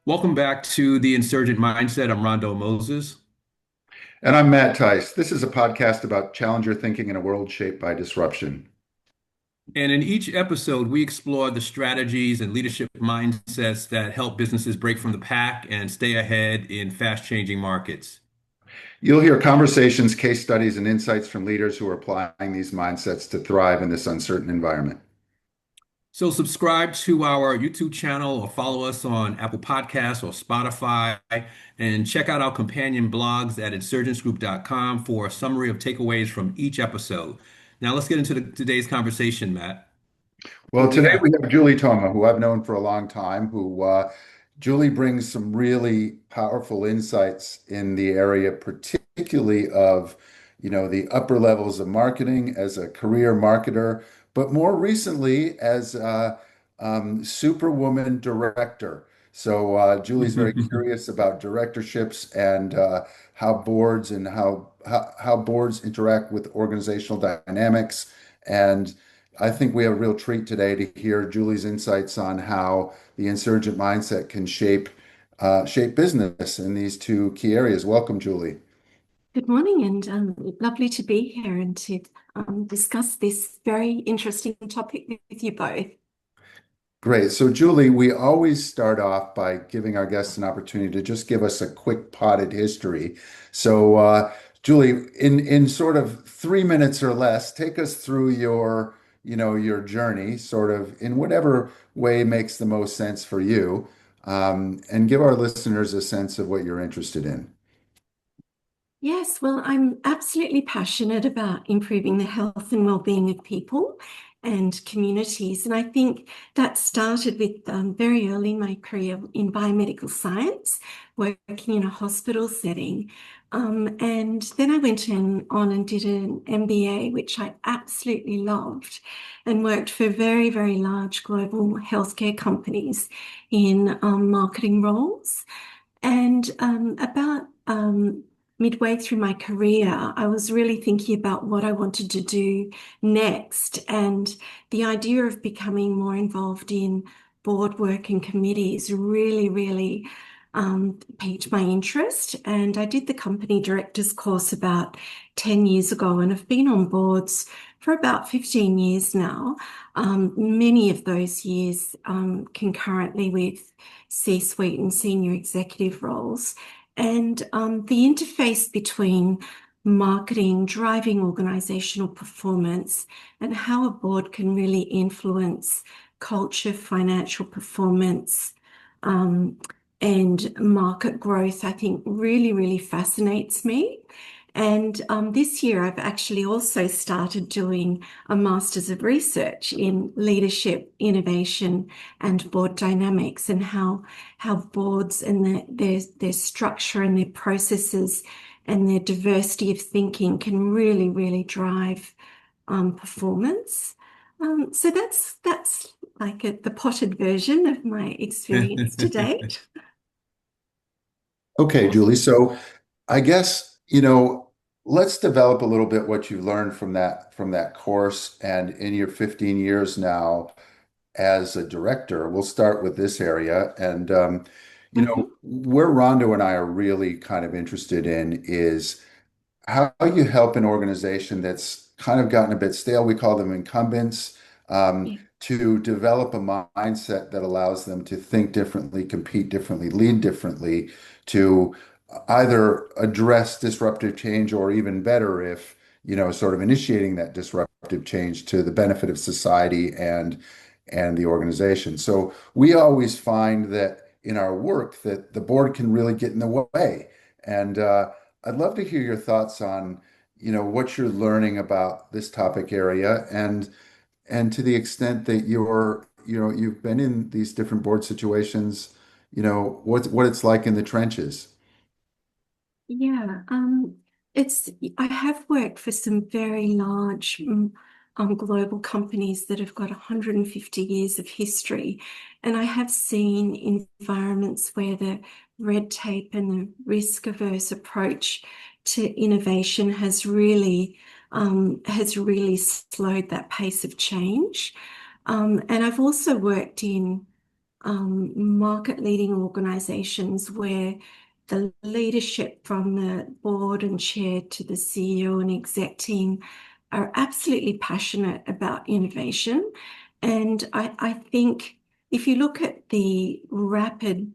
Welcome back to the Insurgent Mindset. I'm Rondo Moses. And I'm Matt Tice. This is a podcast about challenger thinking in a world shaped by disruption. And in each episode, we explore the strategies and leadership mindsets that help businesses break from the pack and stay ahead in fast-changing markets. You'll hear conversations, case studies, and insights from leaders who are applying these mindsets to thrive in this uncertain environment. So subscribe to our YouTube channel or follow us on Apple Podcasts or Spotify, and check out our companion blogs at insurgentsgroup.com for a summary of takeaways from each episode. Now let's get into today's conversation, Matt. Who Well, do we today have? we have Julie Toma, who I've known for a long time, who Julie brings some really powerful insights in the area, particularly of, the upper levels of marketing as a career marketer, but more recently as a superwoman director. So Julie's very curious about directorships and how boards and how boards interact with organizational dynamics. And I think we have a real treat today to hear Julie's insights on how the insurgent mindset can shape business in these two key areas. Welcome, Julie. Good morning, and lovely to be here and to discuss this very interesting topic with you both. Great. So, Julie, we always start off by giving our guests an opportunity to just give us a quick potted history. So, Julie, in sort of 3 minutes or less, take us through your journey, sort of in whatever way makes the most sense for you, and give our listeners a sense of what you're interested in. Yes, well, I'm absolutely passionate about improving the health and well-being of people and communities. And I think that started with very early in my career in biomedical science, working in a hospital setting. And then I went on and did an MBA, which I absolutely loved, and worked for very, very large global healthcare companies in marketing roles. And about midway through my career, I was really thinking about what I wanted to do next. And the idea of becoming more involved in board work and committees really piqued my interest. And I did the company directors course about 10 years ago, and I've been on boards for about 15 years now, many of those years concurrently with C-suite and senior executive roles. And the interface between marketing, driving organizational performance, and how a board can really influence culture, financial performance, and market growth, I think really fascinates me. And this year, I've actually also started doing a Masters of Research in Leadership, Innovation, and Board Dynamics, and how boards and their structure and their processes and their diversity of thinking can really drive performance. So that's like the potted version of my experience to date. Okay, Julie. So, I guess, let's develop a little bit what you learned from that course and in your 15 years now as a director. We'll start with this area. And, Mhm. where Rondo and I are really kind of interested in is how you help an organization that's kind of gotten a bit stale, we call them incumbents, Yeah. to develop a mindset that allows them to think differently, compete differently, lead differently, to either address disruptive change or even better, if, sort of initiating that disruptive change to the benefit of society and the organization. So we always find that in our work that the board can really get in the way. And I'd love to hear your thoughts on, what you're learning about this topic area and to the extent that you've been in these different board situations, what it's like in the trenches. Yeah, it's I have worked for some very large global companies that have got 150 years of history, and I have seen environments where the red tape and the risk-averse approach to innovation has really slowed that pace of change. And I've also worked in market-leading organizations where the leadership from the board and chair to the CEO and exec team are absolutely passionate about innovation. And I think if you look at the rapid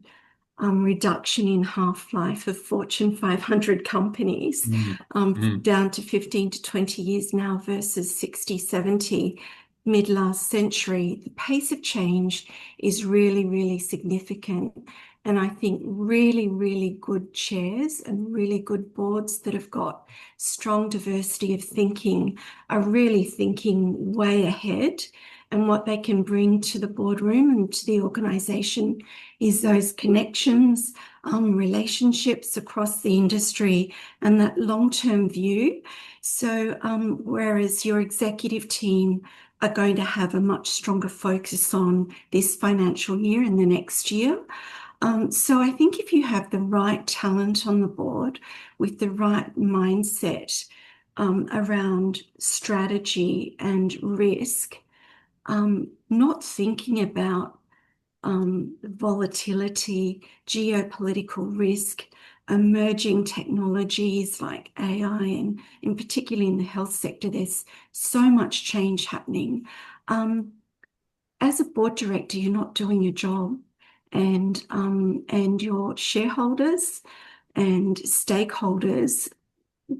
reduction in half-life of Fortune 500 companies, Mm. Mm. down to 15 to 20 years now versus 60, 70 mid last century, the pace of change is really, really significant. And I think really, really good chairs and really good boards that have got strong diversity of thinking are really thinking way ahead. And what they can bring to the boardroom and to the organization is those connections, relationships across the industry, and that long-term view. So whereas your executive team are going to have a much stronger focus on this financial year and the next year. So I think if you have the right talent on the board with the right mindset around strategy and risk, not thinking about volatility, geopolitical risk, emerging technologies like AI, and in particularly in the health sector, there's so much change happening. As a board director, you're not doing your job, and your shareholders and stakeholders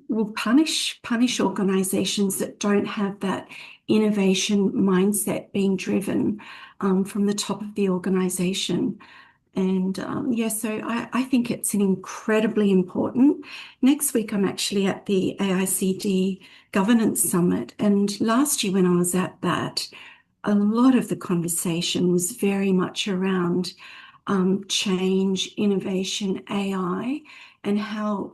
will punish organizations that don't have that innovation mindset being driven from the top of the organization. And so I think it's an incredibly important. Next week, I'm actually at the AICD Governance Summit. And last year, when I was at that, a lot of the conversation was very much around change, innovation, AI, and how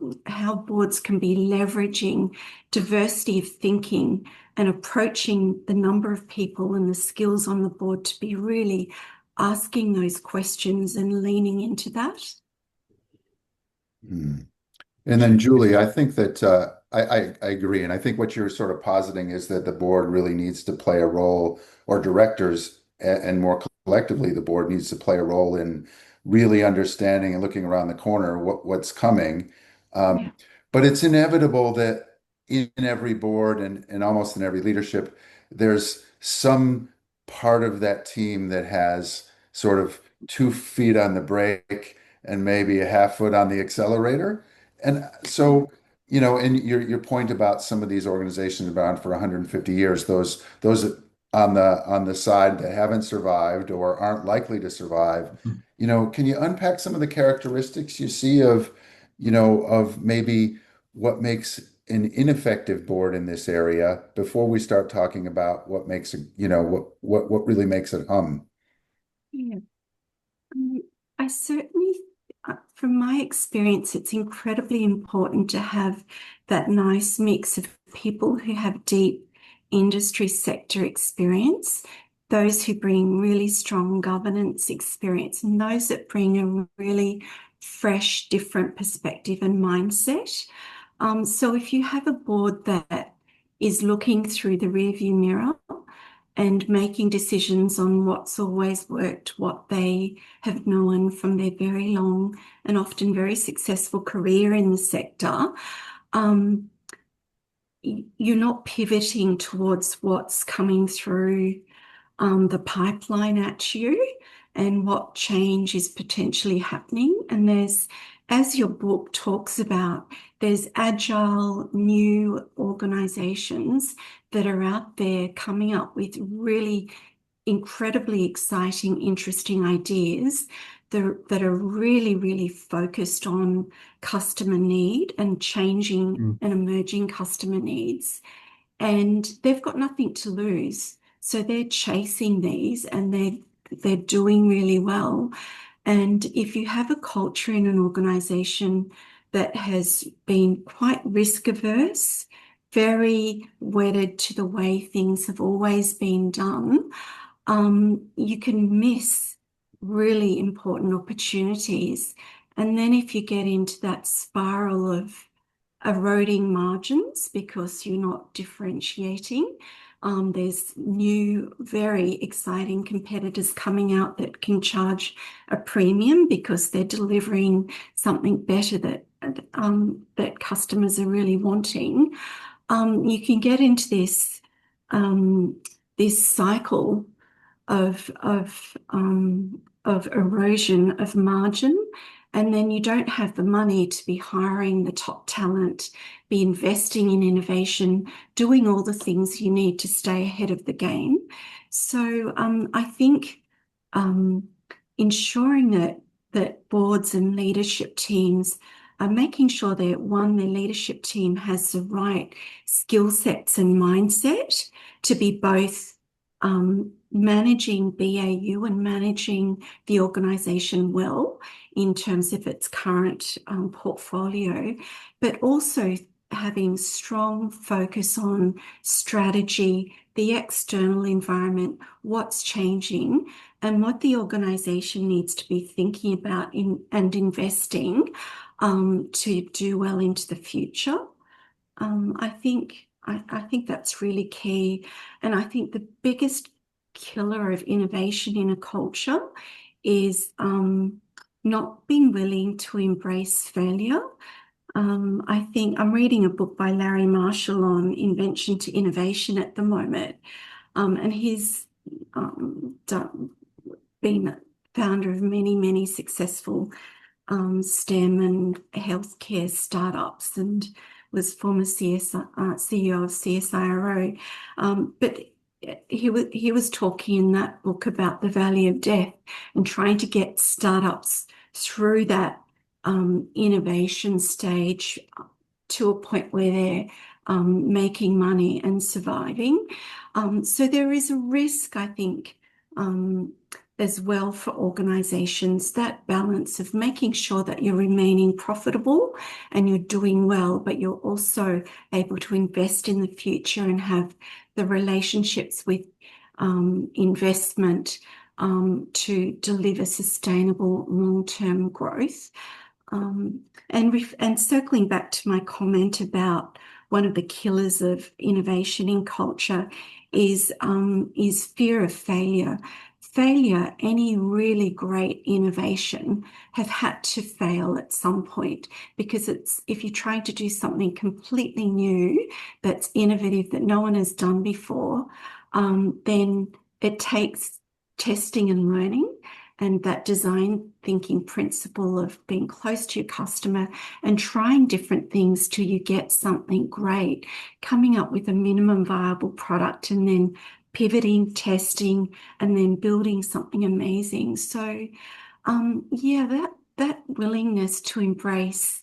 boards can be leveraging diversity of thinking and approaching the number of people and the skills on the board to be really asking those questions and leaning into that. Hmm. And then, Julie, I think that I agree. And I think what you're sort of positing is that the board really needs to play a role, or directors, and more collectively, the board needs to play a role in really understanding and looking around the corner what's coming. Yeah. But it's inevitable that in every board and almost in every leadership, there's some part of that team that has sort of 2 feet on the brake and maybe a half foot on the accelerator. And so, and your point about some of these organizations have been around for 150 years, those on the side that haven't survived or aren't likely to survive, can you unpack some of the characteristics you see of maybe what makes an ineffective board in this area before we start talking about what makes what really makes it hum? Yeah. I certainly, from my experience, it's incredibly important to have that nice mix of people who have deep industry sector experience, those who bring really strong governance experience, and those that bring a really fresh, different perspective and mindset. So if you have a board that is looking through the rearview mirror and making decisions on what's always worked, what they have known from their very long and often very successful career in the sector, you're not pivoting towards what's coming through the pipeline at you and what change is potentially happening. And as your book talks about, there's agile new organizations that are out there coming up with really incredibly exciting, interesting ideas that are really, really focused on customer need and changing Mm. and emerging customer needs. And they've got nothing to lose. So they're chasing these and they're doing really well. And if you have a culture in an organization that has been quite risk averse, very wedded to the way things have always been done, you can miss really important opportunities. And then if you get into that spiral of eroding margins because you're not differentiating, There's new, very exciting competitors coming out that can charge a premium because they're delivering something better that customers are really wanting. You can get into um, this cycle of erosion of margin, and then you don't have the money to be hiring the top talent, be investing in innovation, doing all the things you need to stay ahead of the game. So I think um, ensuring that boards and leadership teams are making sure that one, their leadership team has the right skill sets and mindset to be both managing BAU and managing the organization well in terms of its current portfolio, but also having strong focus on strategy, the external environment, what's changing, and what the organization needs to be thinking about and investing to do well into the future. I think that's really key. And I think the biggest killer of innovation in a culture is not being willing to embrace failure. I think I'm reading a book by Larry Marshall on invention to innovation at the moment. And he's been a founder of many, many successful STEM and healthcare startups and was former CEO of CSIRO. But he was talking in that book about the valley of death and trying to get startups through that innovation stage to a point where they're making money and surviving. So there is a risk, I think, as well for organizations, that balance of making sure that you're remaining profitable and you're doing well, but you're also able to invest in the future and have the relationships with investment to deliver sustainable long-term growth. And circling back to my comment about one of the killers of innovation in culture is fear of failure. Failure, any really great innovation have had to fail at some point because if you're trying to do something completely new that's innovative that no one has done before, then it takes testing and learning and that design thinking principle of being close to your customer and trying different things till you get something great, coming up with a minimum viable product and then pivoting, testing, and then building something amazing. So, yeah, that willingness to embrace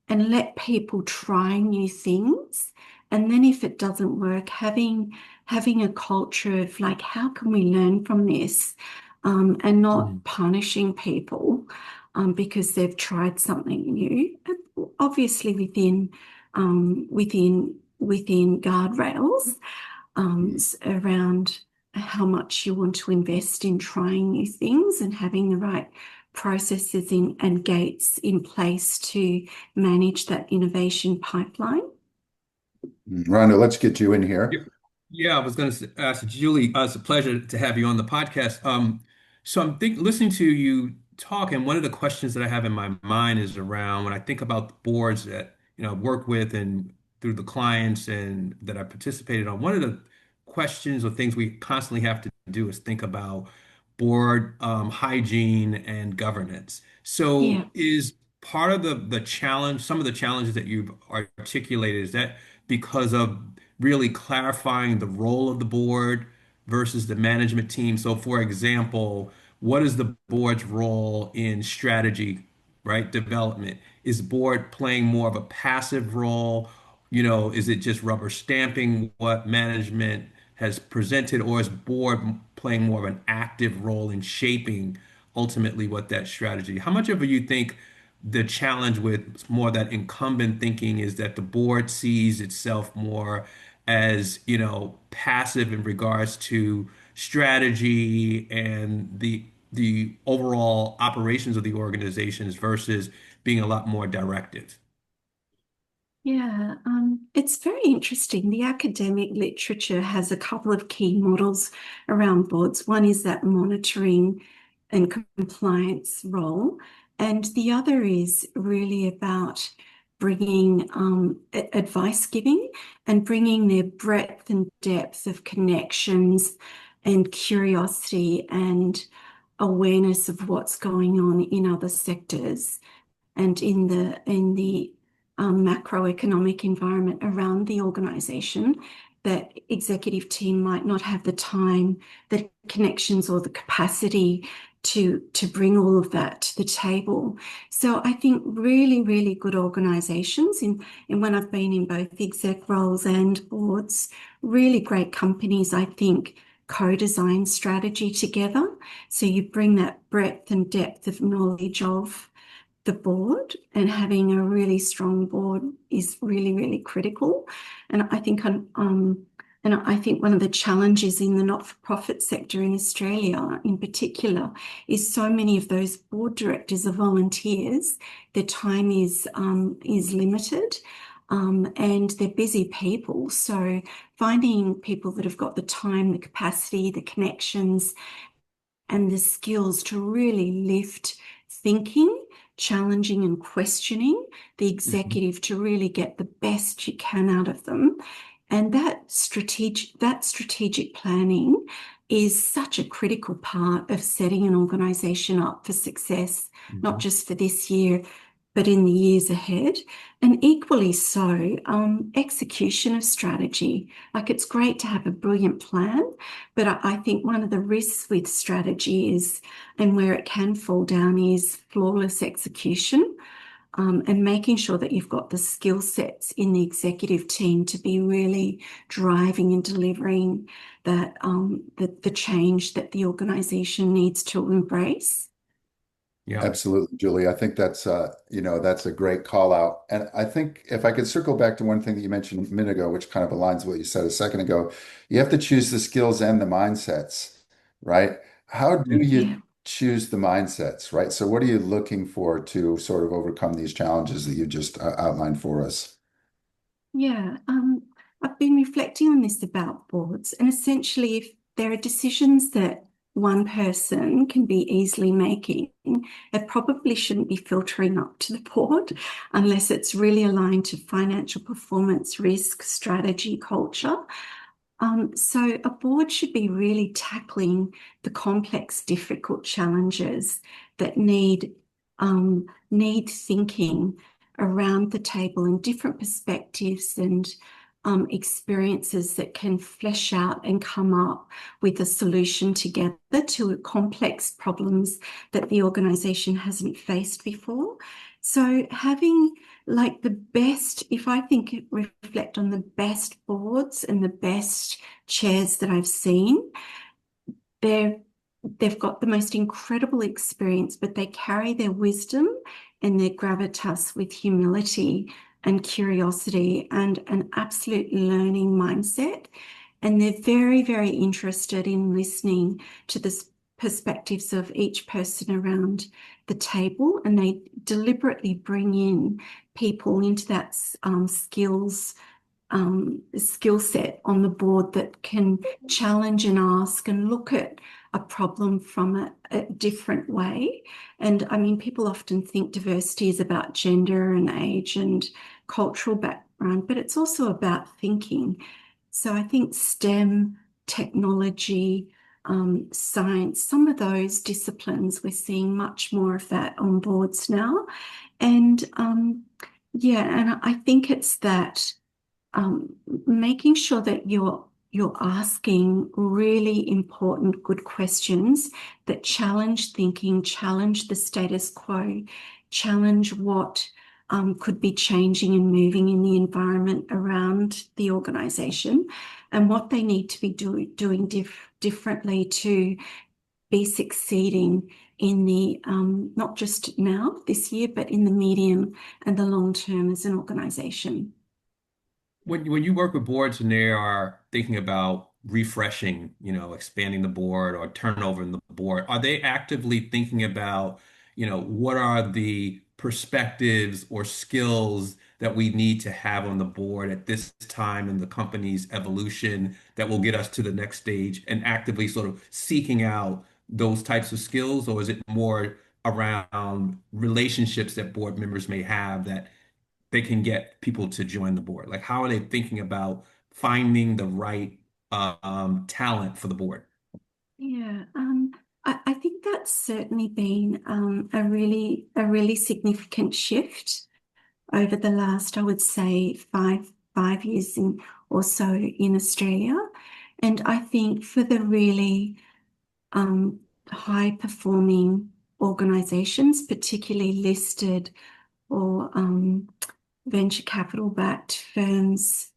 and let people try new things, and then if it doesn't work, having a culture of like, how can we learn from this, and not punishing people because they've tried something new, obviously within guardrails around how much you want to invest in trying new things and having the right processes and gates in place to manage that innovation pipeline. Rhonda, let's get you in here. Yeah, I was going to ask Julie. It's a pleasure to have you on the podcast. So listening to you talk, and one of the questions that I have in my mind is around when I think about the boards that I work with and through the clients and that I participated on. One of the questions or things we constantly have to do is think about board hygiene and governance. Yeah. So, is part of the challenge, some of the challenges that you've articulated, is that because of really clarifying the role of the board versus the management team. So, for example, what is the board's role in strategy, right? Development. Is board playing more of a passive role? Is it just rubber stamping what management has presented, or is board playing more of an active role in shaping ultimately what that strategy? How much of it you think the challenge with more that incumbent thinking is that the board sees itself more as, passive in regards to strategy and the overall operations of the organizations versus being a lot more directive? Yeah, it's very interesting. The academic literature has a couple of key models around boards. One is that monitoring and compliance role, and the other is really about bringing advice giving and bringing their breadth and depth of connections and curiosity and awareness of what's going on in other sectors and in the macroeconomic environment around the organization, that executive team might not have the time, the connections, or the capacity to bring all of that to the table. So I think really, really good organizations in when I've been in both exec roles and boards, really great companies, I think, co-design strategy together. So you bring that breadth and depth of knowledge of the board, and having a really strong board is really, really critical. And I think one of the challenges in the not-for-profit sector in Australia, in particular, is so many of those board directors are volunteers. Their time is limited, and they're busy people. So finding people that have got the time, the capacity, the connections, and the skills to really lift thinking, challenging and questioning the Mhm. executive to really get the best you can out of them. And that strategic planning is such a critical part of setting an organization up for success, not Mhm. just for this year, but in the years ahead. And equally so, execution of strategy. Like, it's great to have a brilliant plan, but I think one of the risks with strategy is, and where it can fall down, is flawless execution, and making sure that you've got the skill sets in the executive team to be really driving and delivering the change that the organization needs to embrace. Yeah. Absolutely, Julie. I think that's that's a great call out. And I think if I could circle back to one thing that you mentioned a minute ago, which kind of aligns with what you said a second ago, you have to choose the skills and the mindsets, right? How do Yeah. you choose the mindsets, right? So what are you looking for to sort of overcome these challenges that you just outlined for us? Yeah, I've been reflecting on this about boards, and essentially, if there are decisions that one person can be easily making, it probably shouldn't be filtering up to the board unless it's really aligned to financial performance, risk, strategy, culture. So a board should be really tackling the complex, difficult challenges that need thinking around the table and different perspectives and experiences that can flesh out and come up with a solution together to complex problems that the organization hasn't faced before. So having like the best, if I think reflect on the best boards and the best chairs that I've seen, they're they've got the most incredible experience, but they carry their wisdom and their gravitas with humility and curiosity and an absolute learning mindset. And they're very, very interested in listening to the perspectives of each person around the table. And they deliberately bring in people into that skill set on the board that can challenge and ask and look at a problem from a different way. And I mean, people often think diversity is about gender and age and cultural background, but it's also about thinking. So I think STEM, technology, science, some of those disciplines, we're seeing much more of that on boards now. And yeah, and I think it's that making sure that you're asking really important, good questions that challenge thinking, challenge the status quo, challenge what could be changing and moving in the environment around the organization, and what they need to be doing differently to be succeeding in the not just now, this year, but in the medium and the long term as an organization. When you work with boards and they are thinking about refreshing, expanding the board or turnover in the board, are they actively thinking about, what are the perspectives or skills that we need to have on the board at this time in the company's evolution that will get us to the next stage and actively sort of seeking out those types of skills? Or is it more around relationships that board members may have that they can get people to join the board? Like, how are they thinking about finding the right talent for the board? Yeah, I think that's certainly been a really significant shift over the last, I would say, five years or so in Australia. And I think for the really high performing organizations, particularly listed or venture capital backed firms,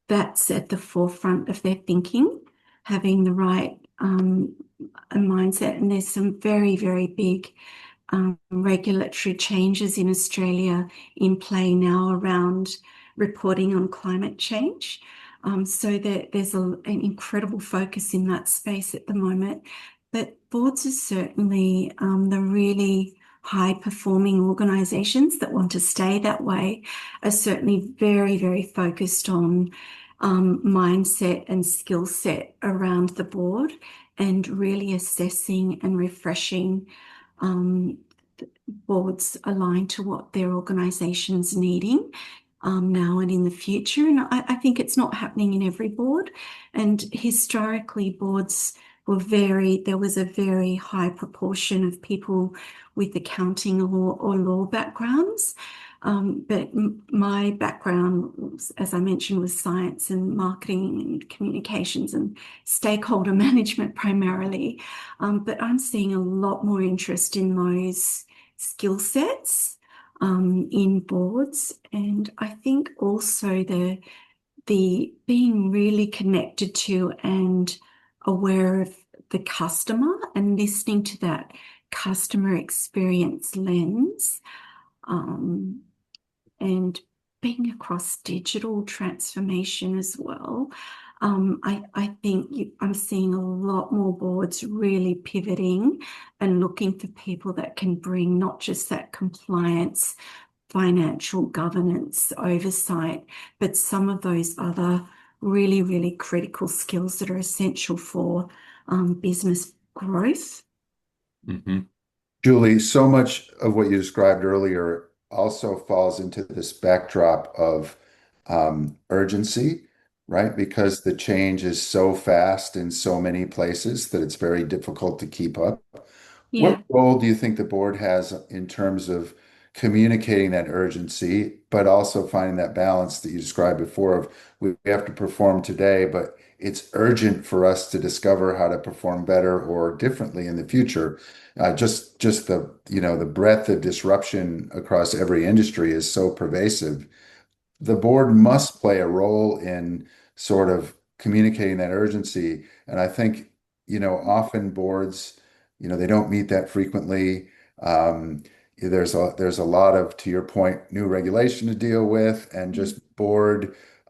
that's at the forefront of their thinking, having the right mindset. And there's some very, very big regulatory changes in Australia in play now around reporting on climate change. So there's an incredible focus in that space at the moment. But boards are certainly the really high performing organizations that want to stay that way are certainly very, very focused on mindset and skill set around the board and really assessing and refreshing um, boards aligned to what their organization's needing now and in the future. And I think it's not happening in every board. And historically, boards there was a very high proportion of people with accounting or law backgrounds. But my background, as I mentioned, was science and marketing and communications and stakeholder management primarily. But I'm seeing a lot more interest in those skill sets in boards. And I think also the being really connected to and aware of the customer and listening to that customer experience lens, um, and being across digital transformation as well. I think I'm seeing a lot more boards really pivoting and looking for people that can bring not just that compliance, financial governance oversight, but some of those other really, really critical skills that are essential for business growth. Hmm. Julie, so much of what you described earlier also falls into this backdrop of urgency, right? Because the change is so fast in so many places that it's very difficult to keep up. What Yeah. role do you think the board has in terms of communicating that urgency, but also finding that balance that you described before of we have to perform today, but it's urgent for us to discover how to perform better or differently in the future. Just the the breadth of disruption across every industry is so pervasive. The board must play a role in sort of communicating that urgency. And I think, often boards, they don't meet that frequently. Um, there's a lot of, to your point, new regulation to deal with, and just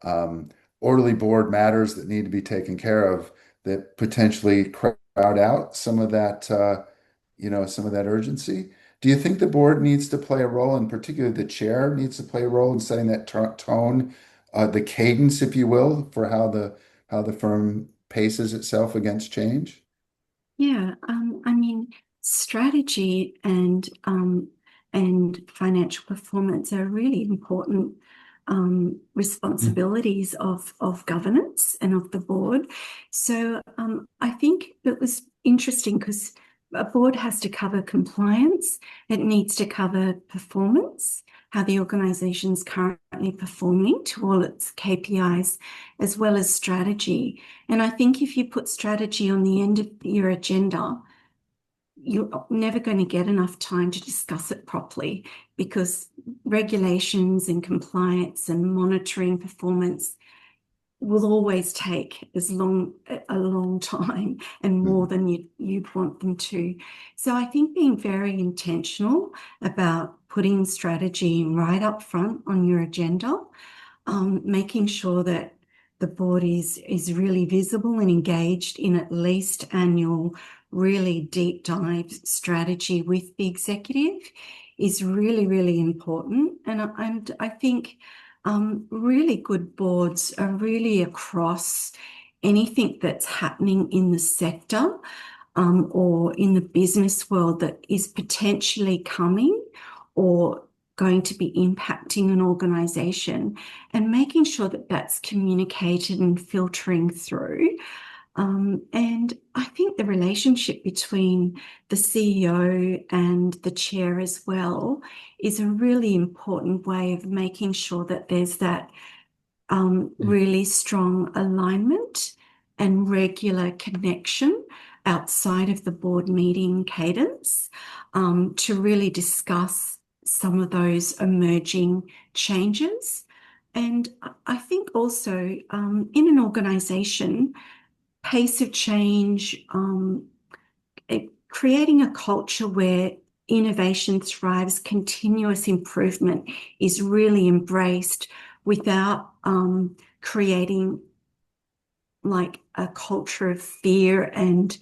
um, orderly board matters that need to be taken care of that potentially crowd out some of that urgency. Do you think the board needs to play a role, and particularly the chair needs to play a role in setting that tone, the cadence, if you will, for how the firm paces itself against change? Yeah, I mean, strategy and financial performance are really important responsibilities of governance and of the board. So I think it was interesting because a board has to cover compliance, it needs to cover performance, how the organization's currently performing to all its KPIs, as well as strategy. And I think if you put strategy on the end of your agenda, you're never going to get enough time to discuss it properly because regulations and compliance and monitoring performance will always take a long time and more than you'd want them to. So I think being very intentional about putting strategy right up front on your agenda, making sure that the board is really visible and engaged in at least annual, really deep dive strategy with the executive is really, really important. And I think really good boards are really across anything that's happening in the sector or in the business world that is potentially coming or going to be impacting an organization, and making sure that that's communicated and filtering through. And I think the relationship between the CEO and the chair as well is a really important way of making sure that there's that really strong alignment and regular connection outside of the board meeting cadence to really discuss some of those emerging changes. And I think also in an organization, pace of change, creating a culture where innovation thrives, continuous improvement is really embraced without creating like a culture of fear and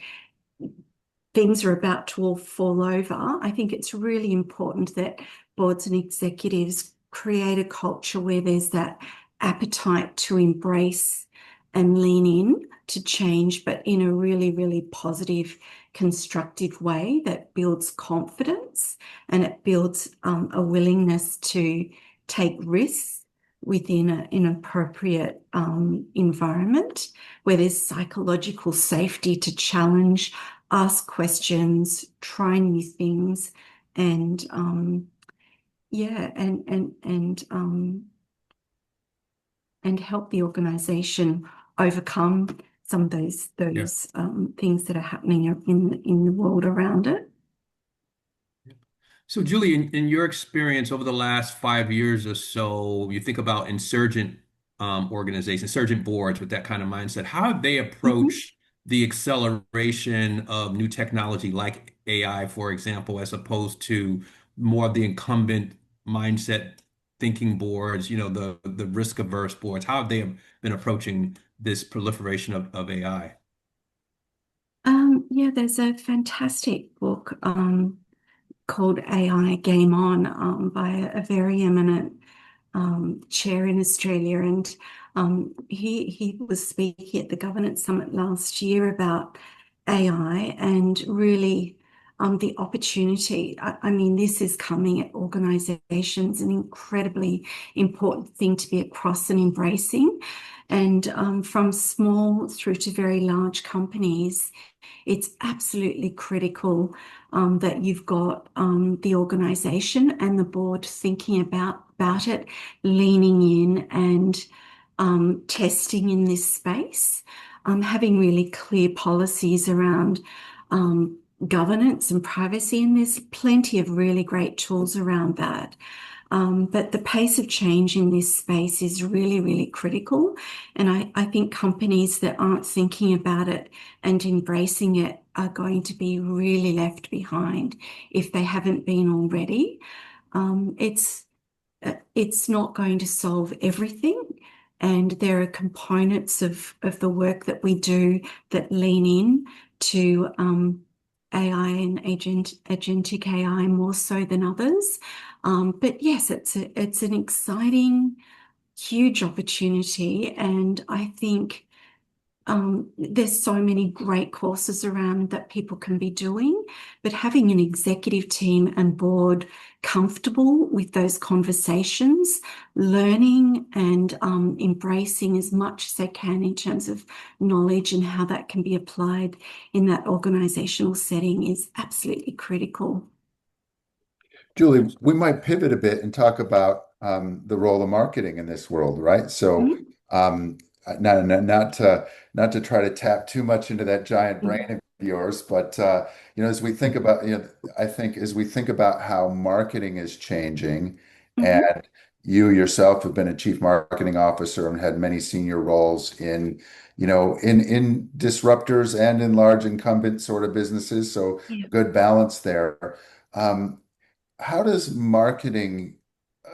things are about to all fall over. I think it's really important that boards and executives create a culture where there's that appetite to embrace and lean in to change, but in a really, really positive, constructive way that builds confidence and it builds a willingness to take risks within an appropriate environment where there's psychological safety to challenge, ask questions, try new things, and yeah, and help the organisation overcome some of those Yeah. things that are happening in the world around it. So, Julie, in your experience over the last 5 years or so, you think about insurgent organizations, insurgent boards with that kind of mindset. How have they Mhm. approached the acceleration of new technology like AI, for example, as opposed to more of the incumbent mindset thinking boards, the risk averse boards? How have they been approaching this proliferation of AI? Yeah, there's a fantastic book called AI Game On by a very eminent chair in Australia, and he was speaking at the Governance Summit last year about AI and really the opportunity. I mean, this is coming at organisations, an incredibly important thing to be across and embracing, and from small through to very large companies. It's absolutely critical that you've got the organisation and the board thinking about it, leaning in and testing in this space, having really clear policies around governance and privacy, and there's plenty of really great tools around that. But the pace of change in this space is really, really critical. And I think companies that aren't thinking about it and embracing it are going to be really left behind if they haven't been already. It's not going to solve everything. And there are components of the work that we do that lean in to AI and agentic AI more so than others. But yes, it's an exciting, huge opportunity, and I think there's so many great courses around that people can be doing, but having an executive team and board comfortable with those conversations, learning and embracing as much as they can in terms of knowledge and how that can be applied in that organizational setting is absolutely critical. Julie, we might pivot a bit and talk about the role of marketing in this world, right? So, Mhm. not to try to tap too much into that giant brain of yours, but as we think about, I think as we think about how marketing is changing, Mhm. and you yourself have been a chief marketing officer and had many senior roles in disruptors and in large incumbent sort of businesses, so Yeah. good balance there. Um, how does marketing,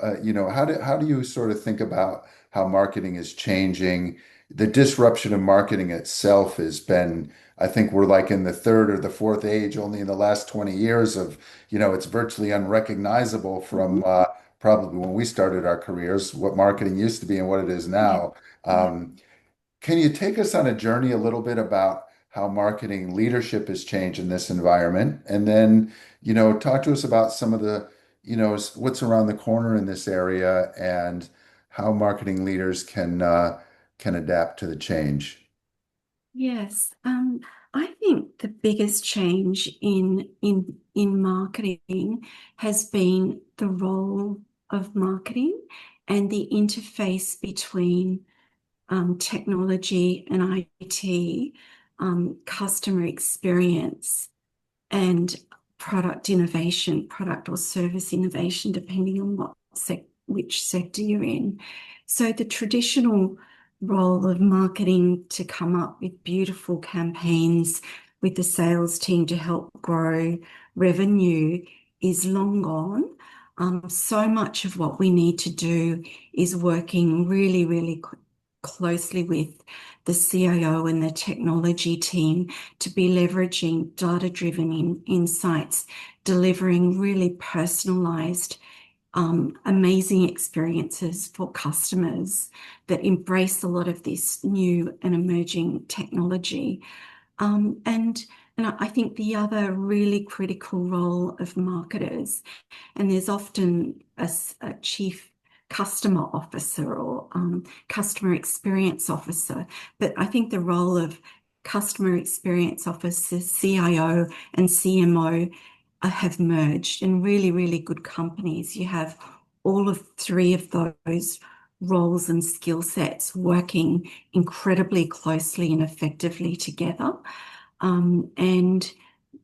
how do you sort of think about how marketing is changing the disruption of marketing itself has been, I think we're like in the third or the fourth age only in the last 20 years of, it's virtually unrecognizable from Mhm. probably when we started our careers, what marketing used to be and what it is Yeah, now. yeah. Can you take us on a journey a little bit about how marketing leadership has changed in this environment? And then, talk to us about some of the, what's around the corner in this area and how marketing leaders can adapt to the change. Yes, I think the biggest change in marketing has been the role of marketing and the interface between technology and IT, customer experience, and product innovation, product or service innovation, depending on which sector you're in. So the traditional role of marketing to come up with beautiful campaigns with the sales team to help grow revenue is long gone. So much of what we need to do is working really, really closely with the CIO and the technology team to be leveraging data-driven insights, delivering really personalized, amazing experiences for customers that embrace a lot of this new and emerging technology. And I think the other really critical role of marketers, and there's often a chief customer officer or customer experience officer, but I think the role of customer experience officer, CIO, and CMO have merged in really, really good companies. You have all of three of those roles and skill sets working incredibly closely and effectively together, and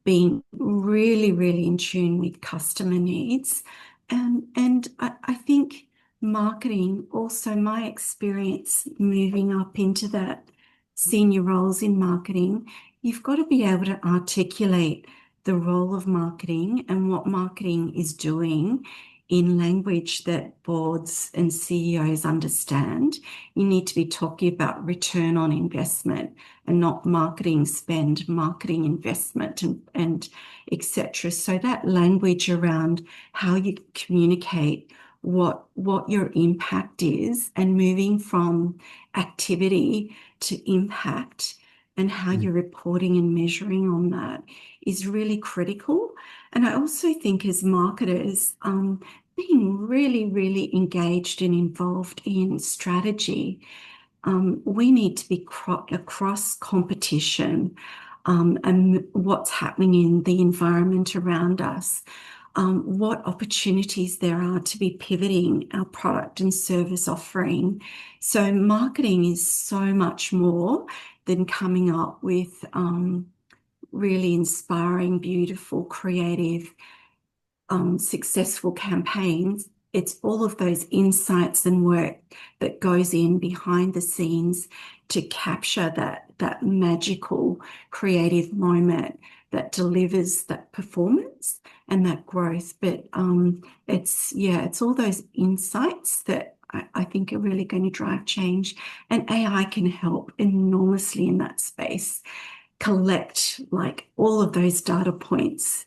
being really, really in tune with customer needs. And I think marketing, also my experience moving up into that senior roles in marketing, you've got to be able to articulate the role of marketing and what marketing is doing in language that boards and CEOs understand. You need to be talking about return on investment and not marketing spend, marketing investment, and etc. So that language around how you communicate what your impact is and moving from activity to impact and how you're reporting and measuring on that is really critical. And I also think as marketers, being really, really engaged and involved in strategy, we need to be across competition, and what's happening in the environment around us, what opportunities there are to be pivoting our product and service offering. So marketing is so much more than coming up with really inspiring, beautiful, creative, successful campaigns. It's all of those insights and work that goes in behind the scenes to capture that magical creative moment that delivers that performance and that growth. But it's all those insights that I think are really going to drive change. And AI can help enormously in that space, collect like all of those data points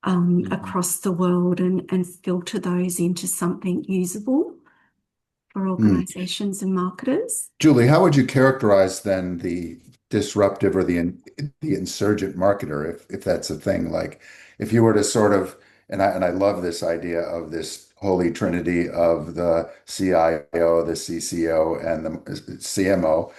Mhm. across the world and filter those into something usable for Hmm. organizations and marketers. Julie, how would you characterize then the disruptive or the insurgent marketer, if that's a thing? Like, if you were to sort of, and I love this idea of this holy trinity of the CIO, the CCO, and the CMO.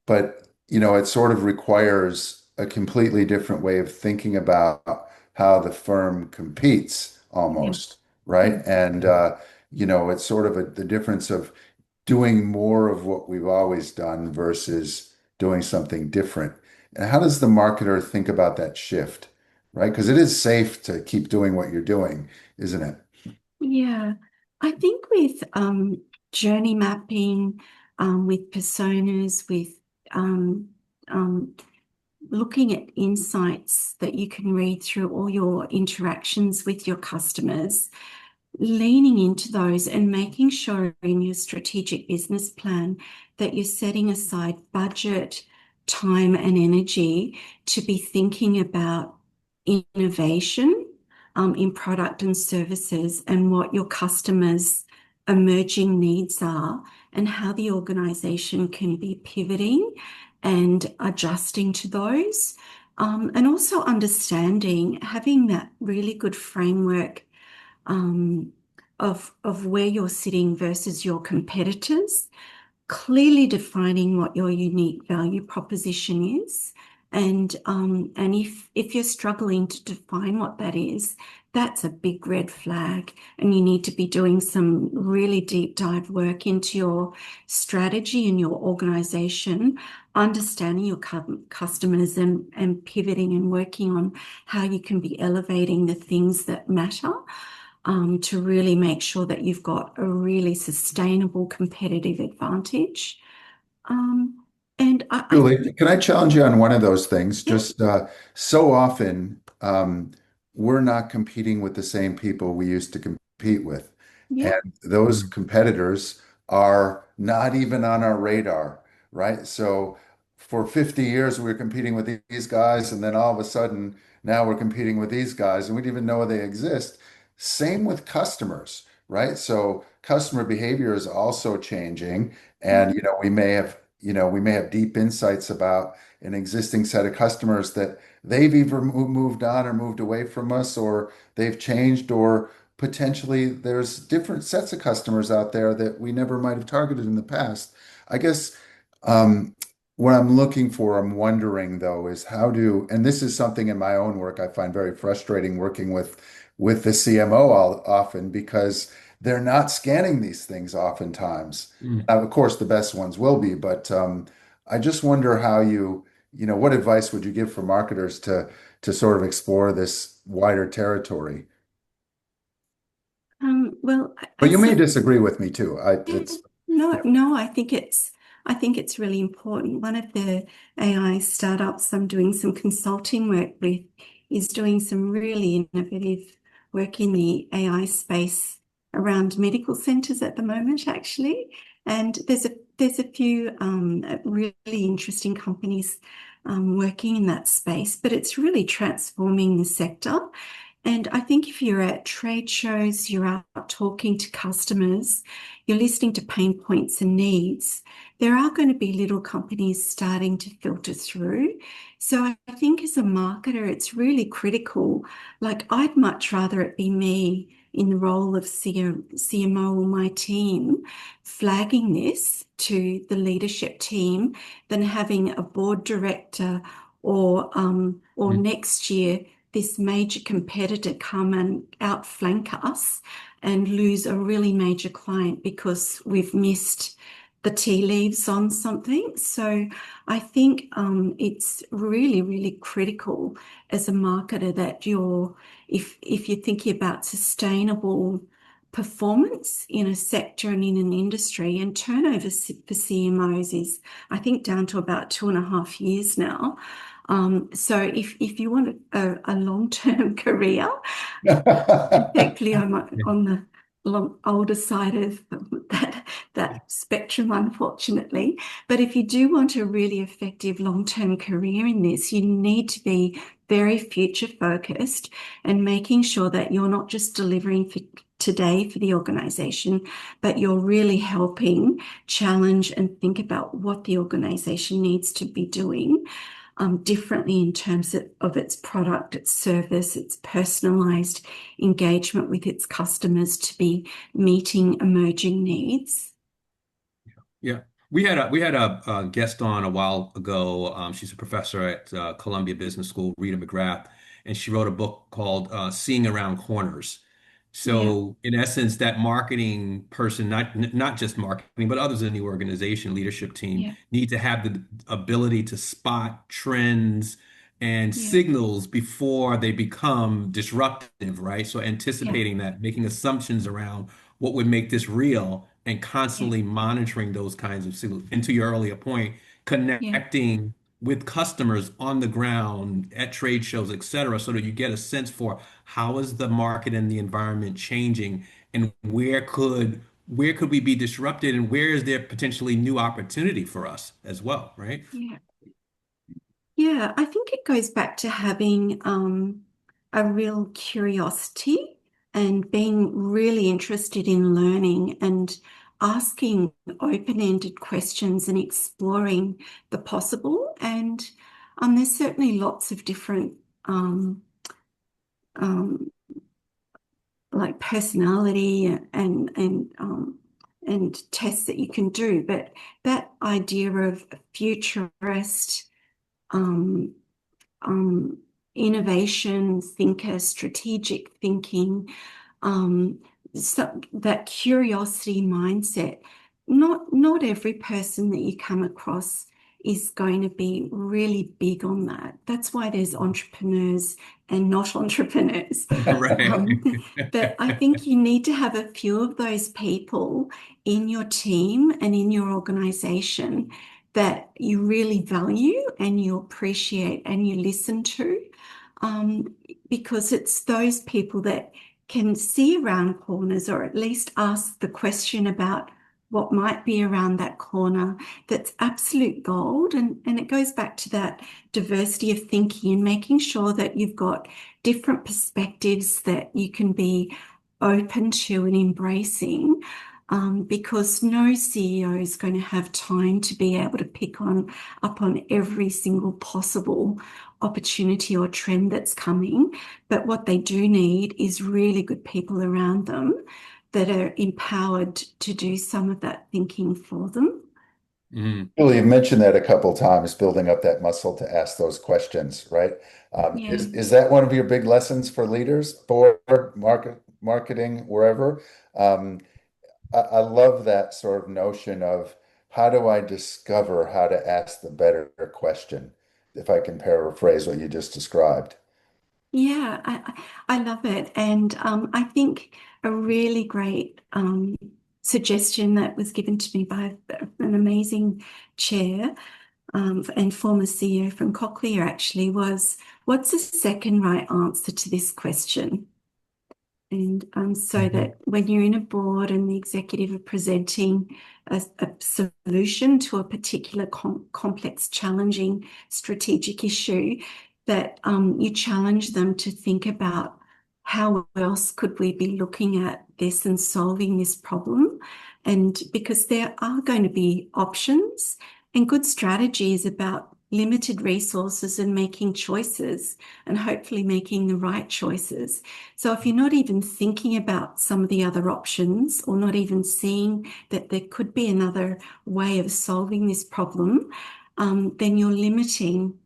But it sort of requires a completely different way of thinking about how the firm competes Yeah. almost, right? Mm. And it's sort of the difference of doing more of what we've always done versus doing something different. And how does the marketer think about that shift, right? Because it is safe to keep doing what you're doing, isn't it? Yeah. I think with journey mapping, with personas, with um, um, looking at insights that you can read through all your interactions with your customers, leaning into those and making sure in your strategic business plan that you're setting aside budget, time, and energy to be thinking about innovation in product and services and what your customers' emerging needs are and how the organization can be pivoting and adjusting to those. And also understanding, having that really good framework um, of where you're sitting versus your competitors, clearly defining what your unique value proposition is. And if you're struggling to define what that is, that's a big red flag. And you need to be doing some really deep dive work into your strategy and your organization, understanding your customers and pivoting and working on how you can be elevating the things that matter to really make sure that you've got a really sustainable competitive advantage. Um, and I Julie, think, can I challenge you on one of those things? yeah, Just so often, we're not competing with the same people we used to compete with. yeah, And those Mhm. competitors are not even on our radar, right? So for 50 years, we were competing with these guys, and then all of a sudden, now we're competing with these guys, and we didn't even know they exist. Same with customers, right? So customer behavior is also changing. And mhm, we may have deep insights about an existing set of customers that they've either moved on or moved away from us, or they've changed, or potentially there's different sets of customers out there that we never might have targeted in the past. I guess um, what I'm looking for, I'm wondering though, is how do, and this is something in my own work I find very frustrating working with the CMO often because they're not scanning these things oftentimes. Mhm. Now, of course, the best ones will be, but I just wonder how what advice would you give for marketers to sort of explore this wider territory? well, But I you may said, disagree with me too. yeah, It's no, no, I think it's really important. One of the AI startups I'm doing some consulting work with is doing some really innovative work in the AI space around medical centers at the moment, actually. And there's a few really interesting companies working in that space, but it's really transforming the sector. And I think if you're at trade shows, you're out talking to customers, you're listening to pain points and needs, there are going to be little companies starting to filter through. So I think as a marketer, it's really critical. Like, I'd much rather it be me in the role of CMO or my team flagging this to the leadership team than having a board director or Mhm. next year this major competitor come and outflank us and lose a really major client because we've missed the tea leaves on something. So I think it's really, really critical as a marketer that if you're thinking about sustainable performance in a sector and in an industry, and turnover for CMOs is, I think, down to about 2.5 years now. So if you want a long-term career, thankfully I'm Yeah. on the older side of that spectrum, unfortunately. But if you do want a really effective long-term career in this, you need to be very future focused and making sure that you're not just delivering for today for the organization, but you're really helping challenge and think about what the organization needs to be doing differently in terms of its product, its service, its personalized engagement with its customers to be meeting emerging needs. Yeah. We had a guest on a while ago. She's a professor at Columbia Business School, Rita McGrath, and she wrote a book called Seeing Around Corners. Yeah, So, in essence, that marketing person, not just marketing, but others in the organization, leadership team, yeah, need to have the ability to spot trends and yeah, signals before they become disruptive, right? So, yeah, anticipating that, making assumptions around what would make this real and yeah, constantly monitoring those kinds of signals. And to your earlier point, yeah, connecting with customers on the ground at trade shows, et cetera, so that you get a sense for how is the market and the environment changing and where could we be disrupted, and where is there potentially new opportunity for us as well, right? Yeah. Yeah, I think it goes back to having a real curiosity and being really interested in learning and asking open-ended questions and exploring the possible. And there's certainly lots of different um, um, like personality and tests that you can do, but that idea of futurist um, um, innovation thinker, strategic thinking, um, so that curiosity mindset. Not every person that you come across is going to be really big on that. That's why there's entrepreneurs and not entrepreneurs. Right. Um, but I think you need to have a few of those people in your team and in your organization that you really value and you appreciate and you listen to, um, because it's those people that can see around corners or at least ask the question about what might be around that corner that's absolute gold. And it goes back to that diversity of thinking and making sure that you've got different perspectives that you can be open to and embracing, because no CEO is going to have time to be able to pick up on every single possible opportunity or trend that's coming. But what they do need is really good people around them that are empowered to do some of that thinking for them. Mhm. Julie, you've mentioned that a couple times, building up that muscle to ask those questions, right? Yeah. Is that one of your big lessons for leaders, board, marketing, wherever? Um, I love that sort of notion of how do I discover how to ask the better question, if I can paraphrase what you just described. Yeah, I love it. And I think a really great suggestion that was given to me by an amazing chair and former CEO from Cochlear actually was, what's the second right answer to this question? And so Mhm. that when you're in a board and the executive are presenting a solution to a particular complex, challenging strategic issue, that you challenge them to think about how else could we be looking at this and solving this problem. And because there are going to be options, and good strategy is about limited resources and making choices and hopefully making the right choices. So if you're not even thinking about some of the other options or not even seeing that there could be another way of solving this problem, then you're limiting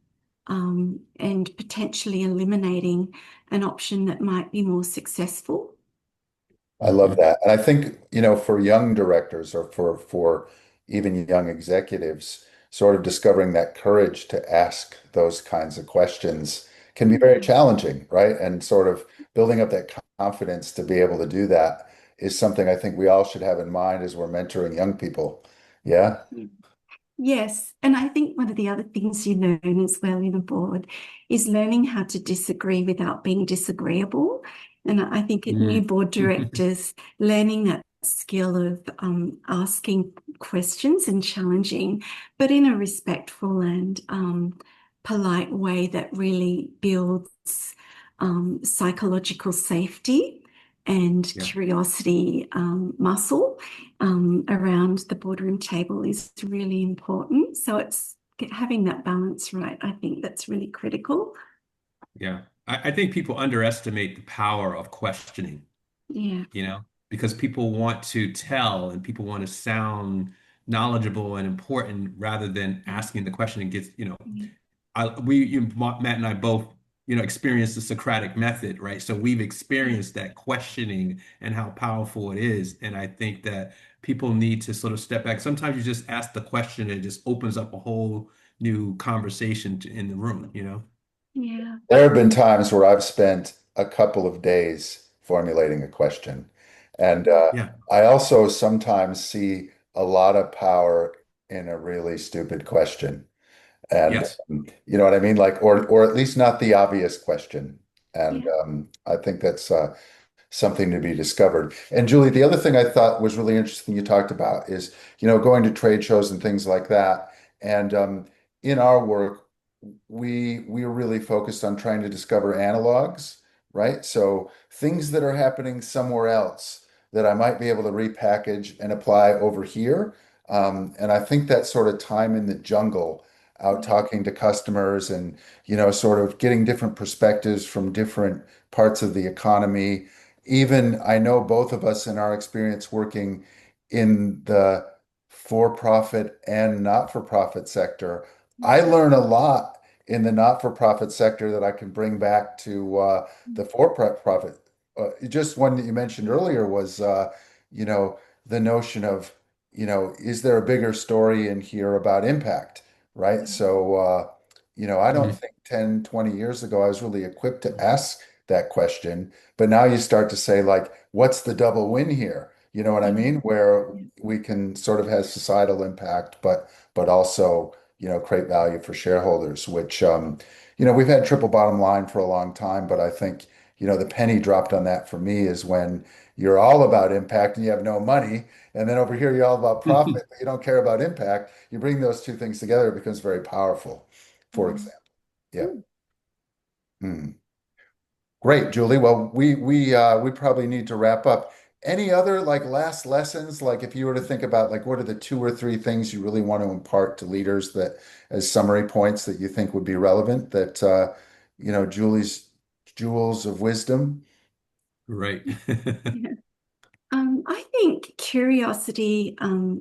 and potentially eliminating an option that might be more successful. I love Mhm. that. And I think, for young directors or for even young executives, sort of discovering that courage to ask those kinds of questions can be very Mm. challenging, right? And sort of building up that confidence to be able to do that is something I think we all should have in mind as we're mentoring young people. Yeah. Yes, and I think one of the other things you learn as well in a board is learning how to disagree without being disagreeable. And I think at new Mhm. board directors, learning that skill of asking questions and challenging, but in a respectful and polite way that really builds psychological safety and Yeah. curiosity muscle around the boardroom table is really important. So it's having that balance right. I think that's really critical. Yeah. I think people underestimate the power of questioning, Yeah. because people want to tell and people want to sound knowledgeable and important rather than asking the question and Yeah. Matt and I both, experienced the Socratic method, right? So we've Yeah. experienced that questioning and how powerful it is. And I think that people need to sort of step back. Sometimes you just ask the question and it just opens up a whole new conversation in the room. Yeah. There have been times where I've spent a couple of days formulating a question. And Yeah. I also sometimes see a lot of power in a really stupid question. And Yes. you know what I mean? Like, or at least not the obvious question. And Yeah. I think that's something to be discovered. And Julie, the other thing I thought was really interesting you talked about is, going to trade shows and things like that. And in our work, we're really focused on trying to discover analogs, right? So things that are happening somewhere else that I might be able to repackage and apply over here. And I think that sort of time in the jungle, out talking to customers and, sort of getting different perspectives from different parts of the economy. Even I know both of us in our experience working in the for-profit and not-for-profit sector, I learn a lot in the not-for-profit sector that I can bring back to the for-profit. Just one that you mentioned earlier was, you know, the notion of, is there a bigger story in here about impact, right? So, I don't Mhm. think 10, 20 years ago I was really equipped to ask that question, but now you start to say, like, what's the double win here? You know what I Yeah. mean? Where we can sort of have societal impact, but also create value for shareholders, which, we've had triple bottom line for a long time, but I think, the penny dropped on that for me is when you're all about impact and you have no money. And then over here, you're all about profit, but you don't care about impact. You bring those two things together, it becomes very powerful, for Mm. example. Yeah. Mm. Hmm. Great, Julie. Well, we probably need to wrap up. Any other like last lessons? Like if you were to think about like what are the two or three things you really want to impart to leaders that as summary points that you think would be relevant that Julie's jewels of wisdom? Right. Yeah. I think curiosity,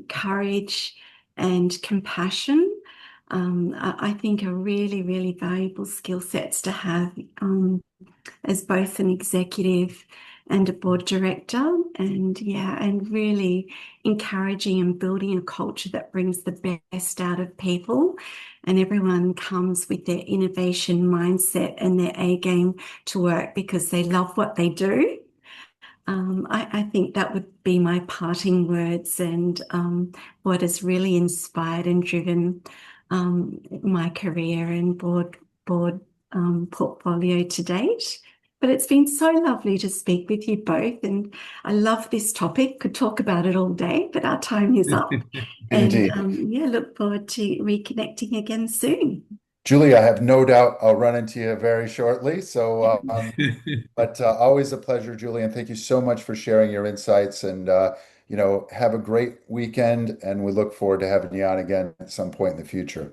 courage, and compassion, I think are really, really valuable skill sets to have as both an executive and a board director. And yeah, and really encouraging and building a culture that brings the best out of people. And everyone comes with their innovation mindset and their A game to work because they love what they do. I think that would be my parting words and what has really inspired and driven my career and board portfolio to date. But it's been so lovely to speak with you both, and I love this topic. Could talk about it all day, but our time is up. And Indeed. yeah, look forward to reconnecting again soon. Julie, I have no doubt I'll run into you very shortly. So, but always a pleasure, Julie, and thank you so much for sharing your insights. And have a great weekend. And we look forward to having you on again at some point in the future.